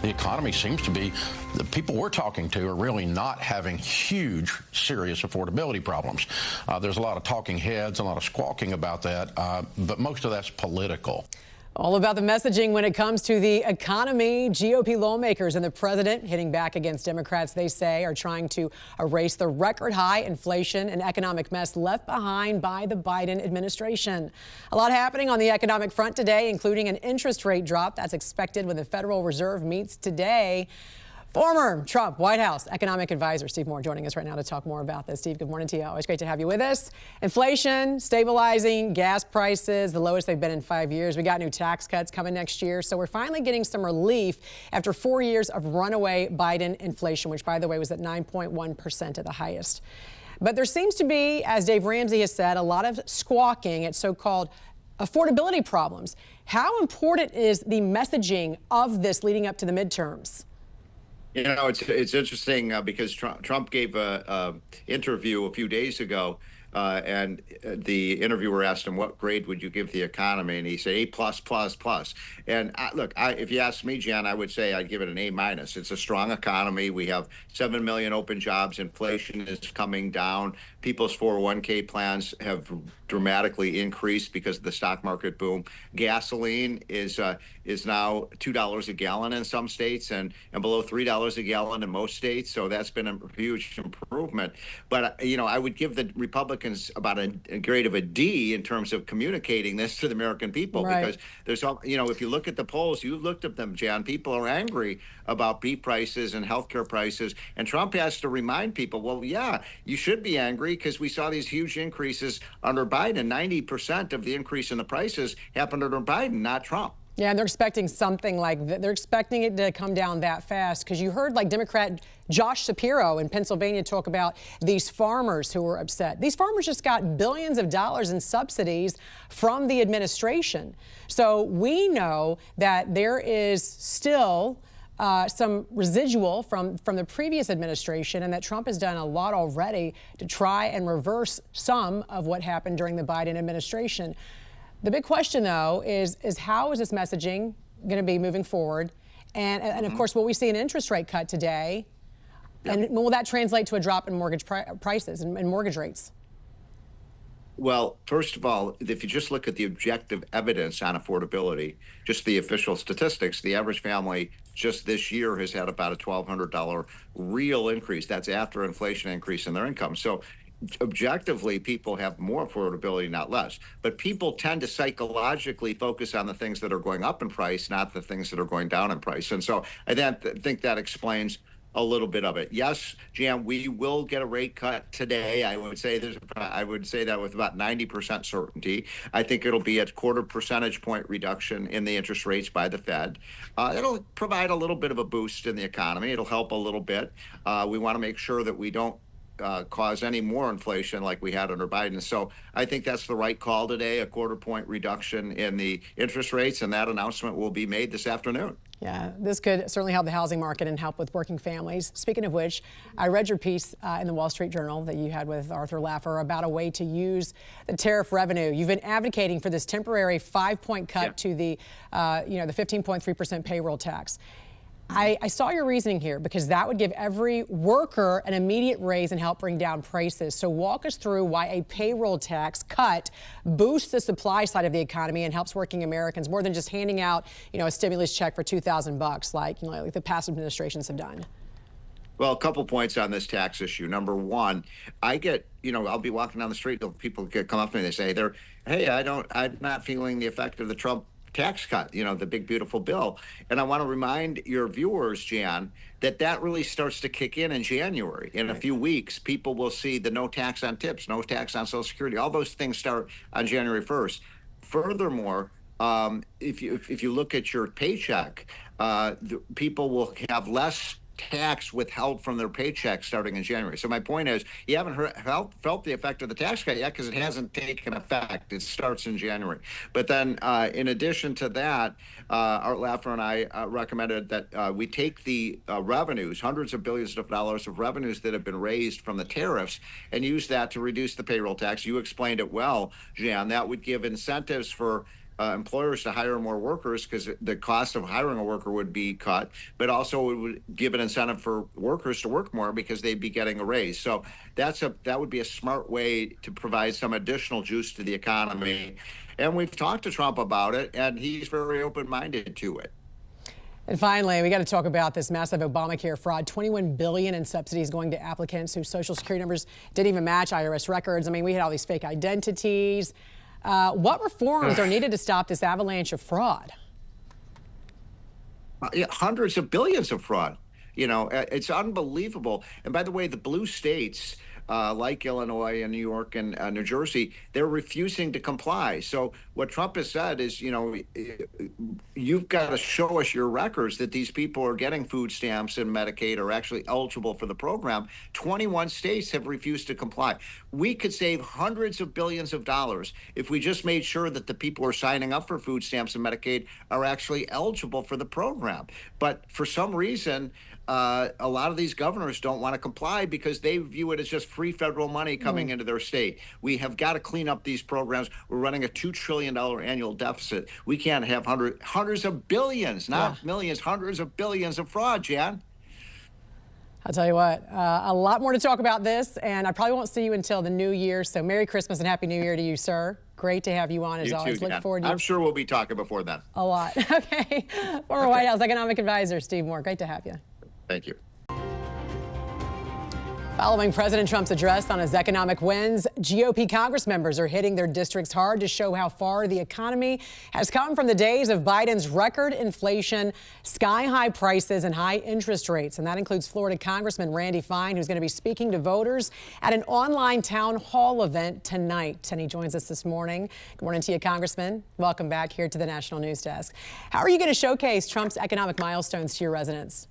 the economy seems to be, the people we're talking to are really not having huge, serious affordability problems. There's a lot of talking heads, a lot of squawking about that, but most of that's political. All about the messaging when it comes to the economy. GOP lawmakers and the president hitting back against Democrats, they say, are trying to erase the record high inflation and economic mess left behind by the Biden administration. A lot happening on the economic front today, including an interest rate drop that's expected when the Federal Reserve meets today. Former Trump White House economic advisor Steve Moore joining us right now to talk more about this. Steve, good morning to you. Always great to have you with us. Inflation stabilizing, gas prices the lowest they've been in 5 years. We got new tax cuts coming next year, so we're finally getting some relief after 4 years of runaway Biden inflation, which, by the way, was at 9.1% at the highest. But there seems to be, as Dave Ramsey has said, a lot of squawking at so-called affordability problems. How important is the messaging of this leading up to the midterms? You know, it's interesting because Trump gave a interview a few days ago, and the interviewer asked him, what grade would you give the economy? And he said A+++. And look, if you ask me, Jan, I would say I'd give it an A-. It's a strong economy. We have 7 million open jobs. Inflation is coming down. People's 401k plans have dramatically increased because of the stock market boom. Gasoline is now $2 a gallon in some states and below $3 a gallon in most states. So that's been a huge improvement. But, you know, I would give the Republicans about a grade of a D in terms of communicating this to the American people, right? Because there's, you know, if you look at the polls, you looked at them, Jan, people are angry about beef prices and healthcare prices. And Trump has to remind people, well, yeah, you should be angry because we saw these huge increases under Biden. 90% of the increase in the prices happened under Biden, not Trump. Yeah, and they're expecting something like that. They're expecting it to come down that fast because you heard like Democrat Josh Shapiro in Pennsylvania talk about these farmers who were upset. These farmers just got billions of dollars in subsidies from the administration. So we know that there is still some residual from the previous administration, and that Trump has done a lot already to try and reverse some of what happened during the Biden administration. The big question, though, is how is this messaging going to be moving forward? And of course, will we see an interest rate cut today? Yep. And will that translate to a drop in mortgage prices and mortgage rates? Well, first of all, if you just look at the objective evidence on affordability, just the official statistics, the average family just this year has had about a $1,200 real increase. That's after inflation increase in their income. So objectively, people have more affordability, not less. But people tend to psychologically focus on the things that are going up in price, not the things that are going down in price. And so I think that explains a little bit of it. Yes, Jan, we will get a rate cut today. I would say that with about 90% certainty. I think it'll be a 0.25 percentage point reduction in the interest rates by the Fed. It'll provide a little bit of a boost in the economy. It'll help a little bit. We want to make sure that we don't cause any more inflation like we had under Biden. So I think that's the right call today, a 0.25 point reduction in the interest rates, and that announcement will be made this afternoon. Yeah, this could certainly help the housing market and help with working families. Speaking of which, I read your piece in the Wall Street Journal that you had with Arthur Laffer about a way to use the tariff revenue. You've been advocating for this temporary 5-point cut to the, the 15.3% payroll tax. I saw your reasoning here because that would give every worker an immediate raise and help bring down prices. So walk us through why a payroll tax cut boosts the supply side of the economy and helps working Americans more than just handing out, a stimulus check for $2,000 like the past administrations have done. Well, a couple points on this tax issue. Number one, I get, I'll be walking down the street, people come up to me and they say, hey, I'm not feeling the effect of the Trump tax cut, the big, beautiful bill. And I want to remind your viewers, Jan, that really starts to kick in January. In a few weeks, people will see the no tax on tips, no tax on Social Security. All those things start on January 1st. Furthermore, if you look at your paycheck, people will have less tax withheld from their paycheck starting in January. So my point is, you haven't felt the effect of the tax cut yet because it hasn't taken effect. It starts in January. But then in addition to that, Art Laffer and I recommended that we take the revenues, hundreds of billions of dollars of revenues that have been raised from the tariffs, and use that to reduce the payroll tax. You explained it well, Jan. That would give incentives for employers to hire more workers because the cost of hiring a worker would be cut, but also it would give an incentive for workers to work more because they'd be getting a raise. So that would be a smart way to provide some additional juice to the economy. And we've talked to Trump about it, and he's very open-minded to it. And finally, we got to talk about this massive Obamacare fraud. $21 billion in subsidies going to applicants whose Social Security numbers didn't even match IRS records. I mean, we had all these fake identities. What reforms are needed to stop this avalanche of fraud? Hundreds of billions of fraud. You know, it's unbelievable. And by the way, the blue states, like Illinois and New York and New Jersey, they're refusing to comply. So what Trump has said is, you know, you've got to show us your records that these people are getting food stamps and Medicaid, are actually eligible for the program. 21 states have refused to comply. We could save hundreds of billions of dollars if we just made sure that the people who are signing up for food stamps and Medicaid are actually eligible for the program. But for some reason, a lot of these governors don't want to comply because they view it as just free federal money coming into their state. We have got to clean up these programs. We're running a $2 trillion annual deficit. We can't have hundreds of billions, not millions, hundreds of billions of fraud, Jan. I'll tell you what, a lot more to talk about this, and I probably won't see you until the new year. So Merry Christmas and Happy New Year to you, sir. Great to have you on as always. Look forward to I'm sure we'll be talking before then. A lot. Okay. Former White House Economic Advisor Steve Moore. Great to have you. Thank you. Following President Trump's address on his economic wins, GOP Congress members are hitting their districts hard to show how far the economy has come from the days of Biden's record inflation, sky-high prices, and high interest rates. And that includes Florida Congressman Randy Fine, who's going to be speaking to voters at an online town hall event tonight. And he joins us this morning. Good morning to you, Congressman. Welcome back here to the National News Desk. How are you going to showcase Trump's economic milestones to your residents?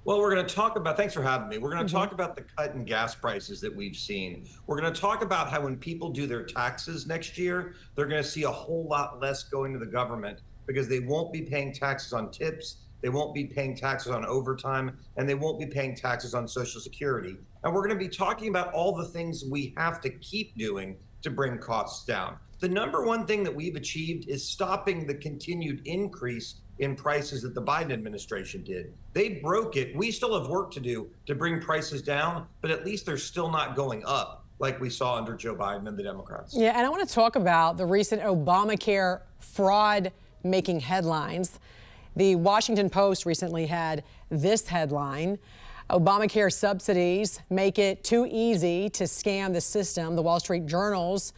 Well, we're going to talk about, thanks for having me. We're going to talk about the cut in gas prices that we've seen. We're going to talk about how when people do their taxes next year, they're going to see a whole lot less going to the government because they won't be paying taxes on tips, they won't be paying taxes on overtime, and they won't be paying taxes on Social Security. And we're going to be talking about all the things we have to keep doing to bring costs down. The number one thing that we've achieved is stopping the continued increase in prices that the Biden administration did. They broke it. We still have work to do to bring prices down, but at least they're still not going up like we saw under Joe Biden and the Democrats. Yeah, and I want to talk about the recent Obamacare fraud making headlines. The Washington Post recently had this headline: Obamacare subsidies make it too easy to scam the system. The Wall Street Journal's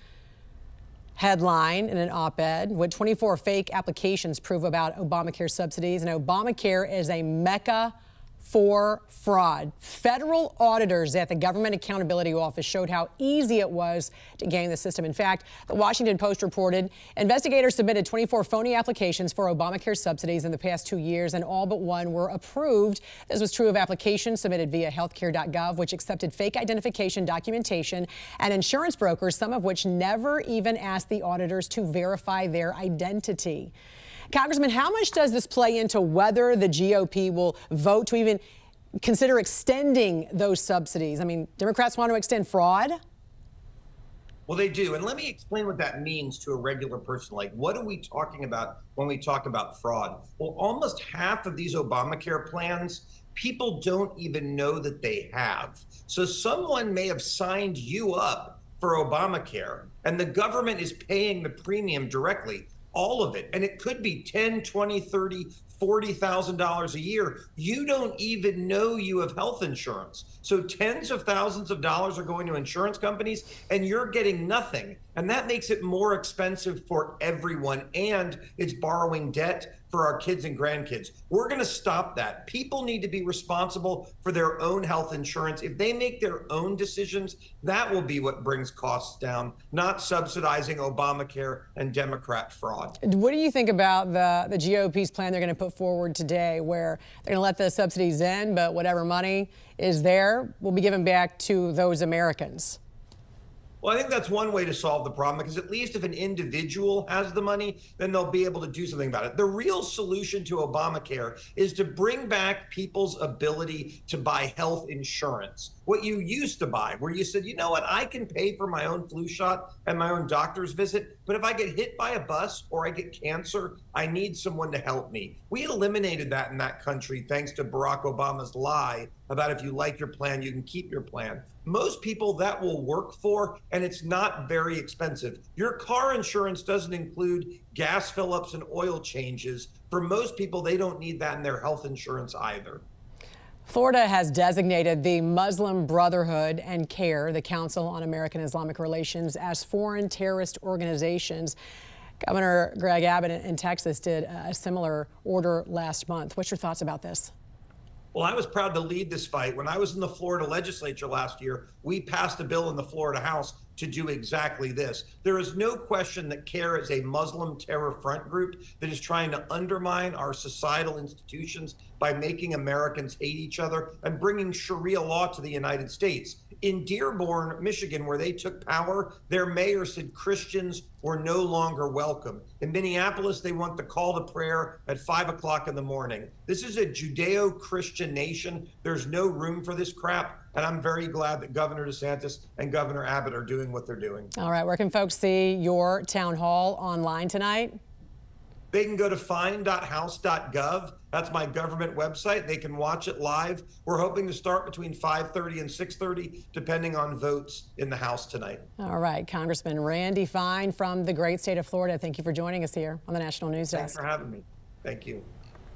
headline in an op-ed: what 24 fake applications prove about Obamacare subsidies. And Obamacare is a mecca for fraud. Federal auditors at the Government Accountability Office showed how easy it was to game the system. In fact, the Washington Post reported investigators submitted 24 phony applications for Obamacare subsidies in the past 2 years, and all but one were approved. This was true of applications submitted via healthcare.gov, which accepted fake identification documentation, and insurance brokers, some of which never even asked the auditors to verify their identity. Congressman, how much does this play into whether the GOP will vote to even consider extending those subsidies? I mean, Democrats want to extend fraud? Well, they do. And let me explain what that means to a regular person. Like, what are we talking about when we talk about fraud? Well, almost half of these Obamacare plans, people don't even know that they have. So someone may have signed you up for Obamacare, and the government is paying the premium directly. All of it. And it could be $10, $20, $30, $40,000 a year. You don't even know you have health insurance. So tens of thousands of dollars are going to insurance companies and you're getting nothing. And that makes it more expensive for everyone. And it's borrowing debt for our kids and grandkids. We're going to stop that. People need to be responsible for their own health insurance. If they make their own decisions, that will be what brings costs down, not subsidizing Obamacare and Democrat fraud. What do you think about the GOP's plan they're going to put forward today, where they're going to let the subsidies in, but whatever money is there will be given back to those Americans? Well, I think that's one way to solve the problem, because at least if an individual has the money, then they'll be able to do something about it. The real solution to Obamacare is to bring back people's ability to buy health insurance. what you used to buy, where you said, you know what, I can pay for my own flu shot and my own doctor's visit, but if I get hit by a bus or I get cancer, I need someone to help me. We eliminated that in that country thanks to Barack Obama's lie about if you like your plan, you can keep your plan. Most people that will work for, and it's not very expensive. Your car insurance doesn't include gas fill-ups and oil changes. For most people, they don't need that in their health insurance either. Florida has designated the Muslim Brotherhood and CARE, the Council on American Islamic Relations, as foreign terrorist organizations. Governor Greg Abbott in Texas did a similar order last month. What's your thoughts about this? Well, I was proud to lead this fight. When I was in the Florida legislature last year, we passed a bill in the Florida House to do exactly this. There is no question that CARE is a Muslim terror front group that is trying to undermine our societal institutions by making Americans hate each other and bringing Sharia law to the United States. In Dearborn, Michigan, where they took power, their mayor said Christians were no longer welcome. In Minneapolis, they want the call to prayer at 5 o'clock in the morning. This is a Judeo-Christian nation. There's no room for this crap. And I'm very glad that Governor DeSantis and Governor Abbott are doing what they're doing. All right, where can folks see your town hall online tonight? They can go to fine.house.gov. That's my government website. They can watch it live. We're hoping to start between 5:30 and 6:30, depending on votes in the House tonight. All right, Congressman Randy Fine from the great state of Florida. Thank you for joining us here on the National News Desk. Thanks for having me. Thank you.